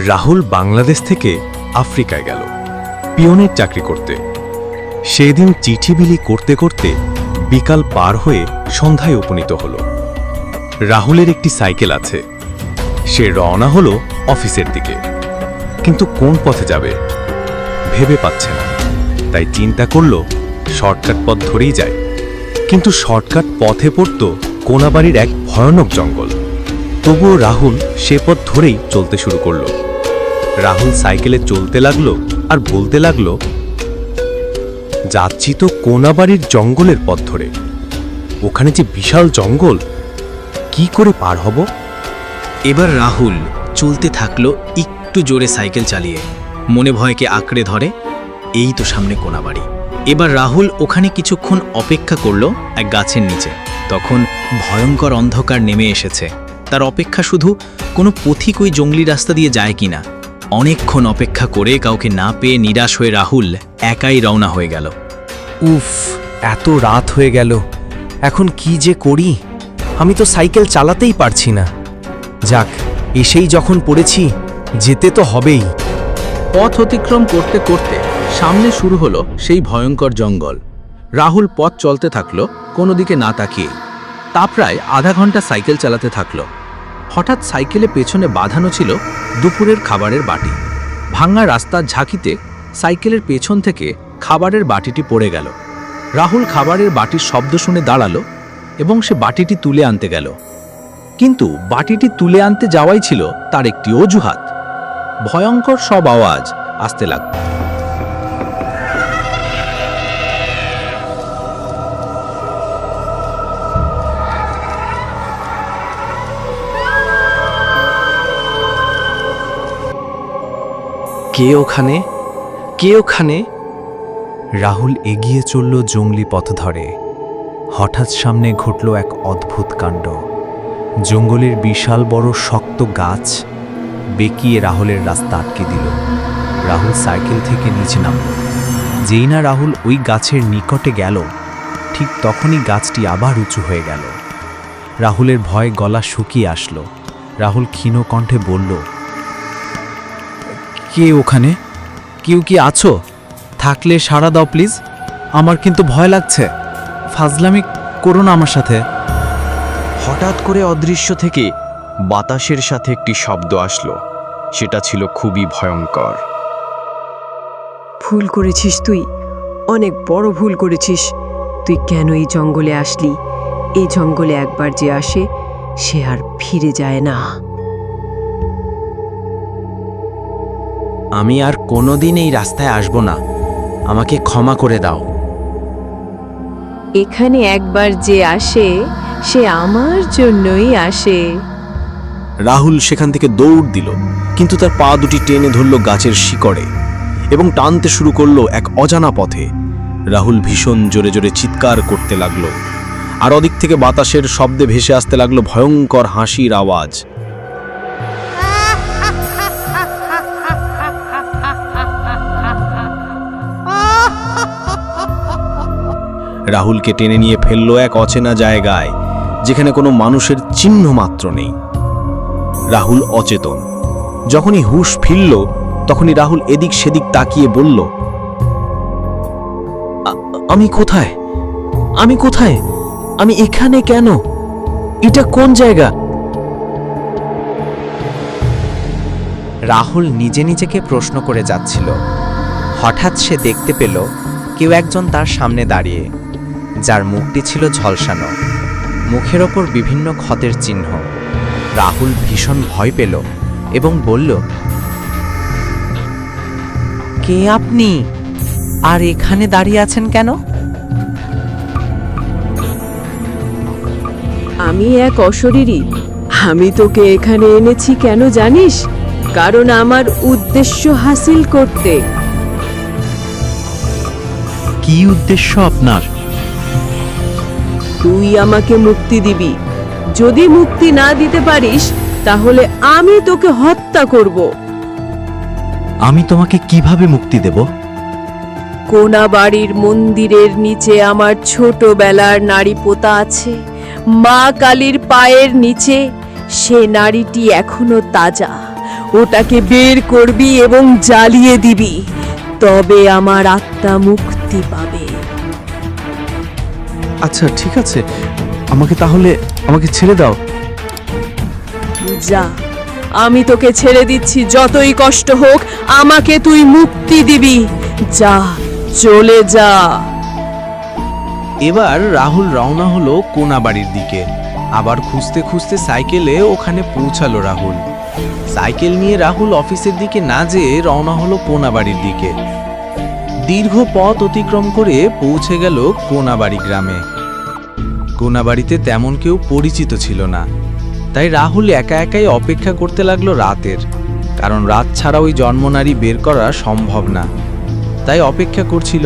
রাহুল বাংলাদেশ থেকে আফ্রিকায় গেল পিয়নের চাকরি করতে। সেদিন চিঠি বিলি করতে করতে বিকাল পার হয়ে সন্ধ্যায় উপনীত হল। রাহুলের একটি সাইকেল আছে। সে রওনা হলো অফিসের দিকে, কিন্তু কোন পথে যাবে ভেবে পাচ্ছে না। তাই চিন্তা করল শর্টকাট পথ ধরেই যায়। কিন্তু শর্টকাট পথে পড়ত কোনাবাড়ির এক ভয়ানক জঙ্গল। তবুও রাহুল সে পথ ধরেই চলতে শুরু করল। রাহুল সাইকেলে চলতে লাগলো আর বলতে লাগলো, যাচ্ছি তো কোনাবাড়ির জঙ্গলের পথ ধরে, ওখানে যে বিশাল জঙ্গল, কি করে পার হব? এবার রাহুল চলতে থাকলো একটু জোরে সাইকেল চালিয়ে। মনে ভয়কে আঁকড়ে ধরে, এই তো সামনে কোনাবাড়ি। এবার রাহুল ওখানে কিছুক্ষণ অপেক্ষা করলো এক গাছের নিচে। তখন ভয়ঙ্কর অন্ধকার নেমে এসেছে। তার অপেক্ষা শুধু কোনো পথিক ওই জঙ্গলি রাস্তা দিয়ে যায় কিনা। অনেকক্ষণ অপেক্ষা করে কাউকে না পেয়ে নিরাশ হয়ে রাহুল একাই রওনা হয়ে গেল। উফ, এত রাত হয়ে গেল, এখন কি যে করি? আমি তো সাইকেল চালাতেই পারছি না। যাক, এসেই যখন পড়েছি, যেতে তো হবেই। পথ অতিক্রম করতে করতে সামনে শুরু হলো সেই ভয়ঙ্কর জঙ্গল। রাহুল পথ চলতে থাকলো কোনো দিকে না তাকিয়ে। তা প্রায় আধা ঘন্টা সাইকেল চালাতে থাকলো। হঠাৎ সাইকেলে পেছনে বাঁধানো ছিল দুপুরের খাবারের বাটি। ভাঙা রাস্তার ঝাঁকিতে সাইকেলের পেছন থেকে খাবারের বাটিটি পড়ে গেল। রাহুল খাবারের বাটির শব্দ শুনে দাঁড়ালো এবং সে বাটিটি তুলে আনতে গেল। কিন্তু বাটিটি তুলে আনতে যাওয়াই ছিল তার একটি অজুহাত। ভয়ঙ্কর সব আওয়াজ আসতে লাগল। কে ওখানে? কে ওখানে? রাহুল এগিয়ে চলল জঙ্গলি পথ ধরে। হঠাৎ সামনে ঘটল এক অদ্ভুত কাণ্ড। জঙ্গলের বিশাল বড় শক্ত গাছ বেঁকিয়ে রাহুলের রাস্তা আটকে দিল। রাহুল সাইকেল থেকে নিচে নামল। যেই না রাহুল ওই গাছের নিকটে গেল, ঠিক তখনই গাছটি আবার উঁচু হয়ে গেল। রাহুলের ভয়ে গলা শুকিয়ে আসলো। রাহুল ক্ষীণ কণ্ঠে বলল, কে ওখানে? কেউ কি আছো? থাকলে সাড়া দাও প্লিজ, আমার কিন্তু ভয় লাগছে। ফাজলামি করো না আমার সাথে। হঠাৎ করে অদৃশ্য থেকে বাতাসের সাথে একটি শব্দ আসলো। সেটা ছিল খুবই ভয়ঙ্কর। ভুল করেছিস তুই, অনেক বড় ভুল করেছিস। তুই কেন এই জঙ্গলে আসলি? এই জঙ্গলে একবার যে আসে সে আর ফিরে যায় না। আমি আর কোনোদিন এই রাস্তায় আসব না, আমাকে ক্ষমা করে দাও। এখানে একবার যে আসে সে আমার জন্যই আসে। রাহুল সেখান থেকে দৌড় দিল, কিন্তু তার পা দুটি টেনে ধরল গাছের শিকড়ে এবং টানতে শুরু করলো এক অজানা পথে। রাহুল ভীষণ জোরে জোরে চিৎকার করতে লাগলো, আর ওদিক থেকে বাতাসের শব্দে ভেসে আসতে লাগলো ভয়ঙ্কর হাসির আওয়াজ। রাহুলকে টেনে নিয়ে ফেললো এক অচেনা জায়গায়, যেখানে কোনো মানুষের চিহ্ন মাত্র নেই। রাহুল অচেতন। যখনই হুঁশ ফিরল, তখনই রাহুল এদিক সেদিক তাকিয়ে বলল, আমি কোথায়? আমি কোথায়? আমি এখানে কেন? এটা কোন জায়গা? রাহুল নিজে নিজেকে প্রশ্ন করে যাচ্ছিল। হঠাৎ সে দেখতে পেল কেউ একজন তার সামনে দাঁড়িয়ে, যার মুখটি ছিল ঝলসানো, মুখের ওপর বিভিন্ন ক্ষতের চিহ্ন। রাহুল ভীষণ ভয় পেল এবং বলল, কে আপনি? আর এখানে দাঁড়িয়ে আছেন কেন? আমি এক অশরীরী। আমি তোকে এখানে এনেছি কেন জানিস? কারণ আমার উদ্দেশ্য হাসিল করতে। কি উদ্দেশ্য আপনার? তুই আমাকে মুক্তি দিবি। যদি মুক্তি না দিতে পারিস তাহলে আমি তোকে হত্যা করব। আমি তোমাকে কিভাবে মুক্তি দেব? কোনাবাড়ির মন্দিরের নিচে আমার ছোটবেলার নাড়ি পোতা আছে। মা কালীর পায়ের নিচে সে নাড়িটি এখনো তাজা। ওটাকে বের করবি এবং জ্বালিয়ে দিবি, তবে আমার আত্মা মুক্তি পাবে। আচ্ছা ঠিক আছে, আমাকে ছেড়ে দাও। যা, আমি তোকে ছেড়ে দিচ্ছি, যতই কষ্ট হোক আমাকে তুই মুক্তি দিবি। যা, চলে যা। এবার রাহুল রওনা হলো কোনাবাড়ির দিকে। আবার খুঁজতে খুঁজতে সাইকেলে ওখানে পৌঁছালো রাহুল। সাইকেল নিয়ে রাহুল অফিসের দিকে না যেয়ে রওনা হলো কোনাবাড়ির দিকে। দীর্ঘ পথ অতিক্রম করে পৌঁছে গেল কোনাবাড়ি গ্রামে। কোনাবাড়িতে তেমন কেউ পরিচিত ছিল না, তাই রাহুল একা একাই অপেক্ষা করতে লাগলো রাতের, কারণ রাত ছাড়া ওই জন্মনারী বের করা সম্ভব না। তাই অপেক্ষা করছিল।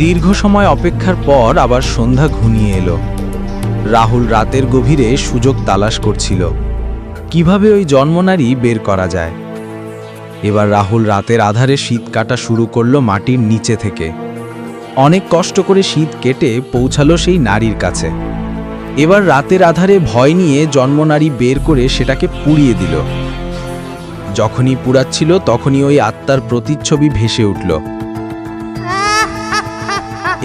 দীর্ঘ সময় অপেক্ষার পর আবার সন্ধ্যা ঘনিয়ে এলো। রাহুল রাতের গভীরে সুযোগ তালাশ করছিল, কিভাবে ওই জন্মনারী বের করা যায়। এবার রাহুল রাতের আধারে শীত কাটা শুরু করলো মাটির নিচে থেকে। অনেক কষ্ট করে শীত কেটে পৌঁছালো সেই নারীর কাছে। এবার রাতের আধারে ভয় নিয়ে জন্মনারী বের করে সেটাকে পুড়িয়ে দিল। যখনই পুড়াচ্ছিল তখনই ওই আত্মার প্রতিচ্ছবি ভেসে উঠল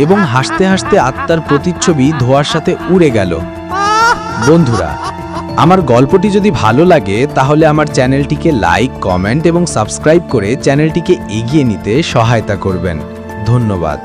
এবং হাসতে হাসতে আত্মার প্রতিচ্ছবি ধোঁয়ার সাথে উড়ে গেল। বন্ধুরা, আমার গল্পটি যদি ভালো লাগে তাহলে আমার চ্যানেলটিকে লাইক, কমেন্ট এবং সাবস্ক্রাইব করে চ্যানেলটিকে এগিয়ে নিতে সহায়তা করবেন। ধন্যবাদ।